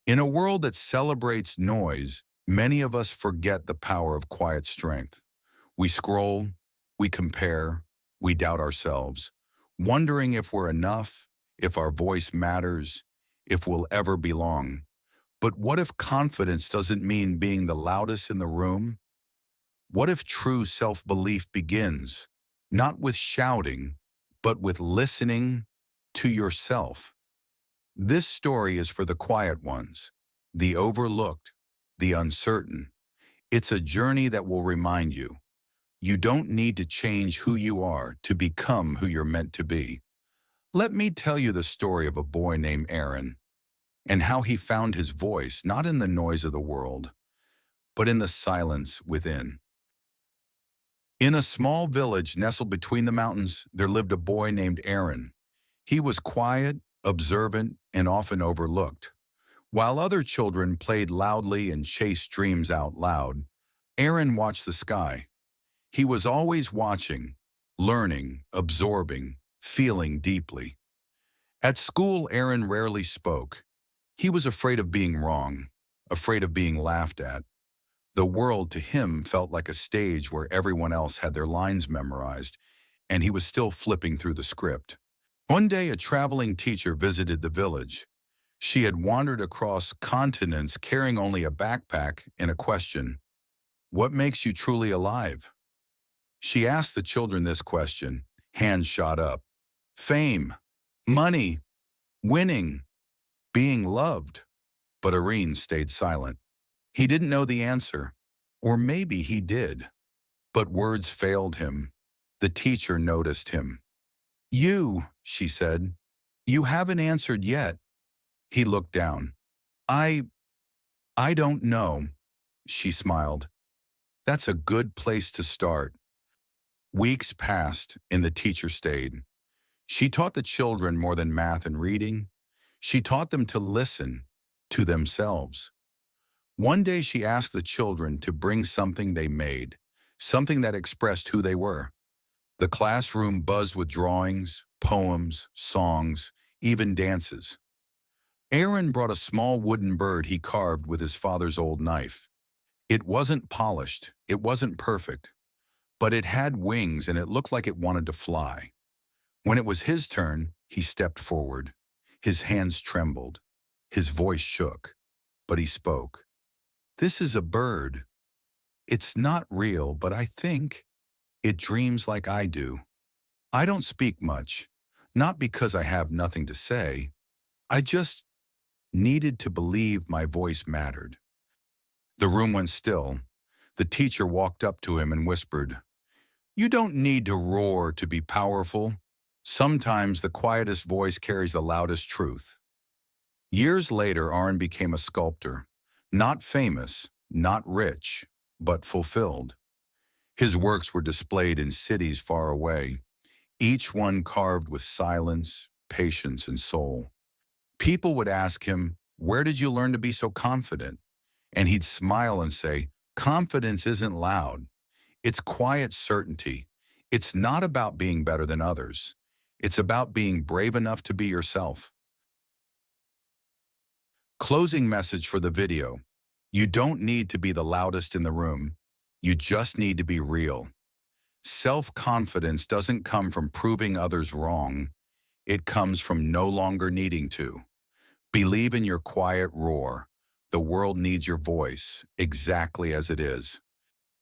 In a world that celebrates noise, many of us forget the power of quiet strength. We scroll, we compare, we doubt ourselves, wondering if we're enough, if our voice matters, if we'll ever belong. But what if confidence doesn't mean being the loudest in the room? What if true self-belief begins, not with shouting, but with listening to yourself? This story is for the quiet ones, the overlooked, the uncertain. It's a journey that will remind you, you don't need to change who you are to become who you're meant to be. Let me tell you the story of a boy named Aaron and how he found his voice not in the noise of the world, but in the silence within. In a small village nestled between the mountains, there lived a boy named Aaron. He was quiet, observant, and often overlooked. While other children played loudly and chased dreams out loud, Aaron watched the sky. He was always watching, learning, absorbing, feeling deeply. At school, Aaron rarely spoke. He was afraid of being wrong, afraid of being laughed at. The world to him felt like a stage where everyone else had their lines memorized, and he was still flipping through the script. One day, a traveling teacher visited the village. She had wandered across continents carrying only a backpack and a question: "What makes you truly alive?" She asked the children this question. Hands shot up. Fame, money, winning, being loved. But Irene stayed silent. He didn't know the answer, or maybe he did, but words failed him. The teacher noticed him. She said, you haven't answered yet." He looked down. I, I don't know," she smiled. "That's a good place to start." Weeks passed and the teacher stayed. She taught the children more than math and reading. She taught them to listen to themselves. One day she asked the children to bring something they made, something that expressed who they were. The classroom buzzed with drawings, poems, songs, even dances. Aaron brought a small wooden bird he carved with his father's old knife. It wasn't polished, it wasn't perfect, but it had wings and it looked like it wanted to fly. When it was his turn, he stepped forward. His hands trembled. His voice shook, but he spoke. "This is a bird. It's not real, but I think it dreams like I do. I don't speak much, not because I have nothing to say. I just needed to believe my voice mattered." The room went still. The teacher walked up to him and whispered, "You don't need to roar to be powerful. Sometimes the quietest voice carries the loudest truth." Years later, Aaron became a sculptor. Not famous, not rich, but fulfilled. His works were displayed in cities far away, each one carved with silence, patience, and soul. People would ask him, "Where did you learn to be so confident?" And he'd smile and say, "Confidence isn't loud. It's quiet certainty. It's not about being better than others. It's about being brave enough to be yourself." Closing message for the video. You don't need to be the loudest in the room. You just need to be real. Self-confidence doesn't come from proving others wrong. It comes from no longer needing to. Believe in your quiet roar. The world needs your voice exactly as it is.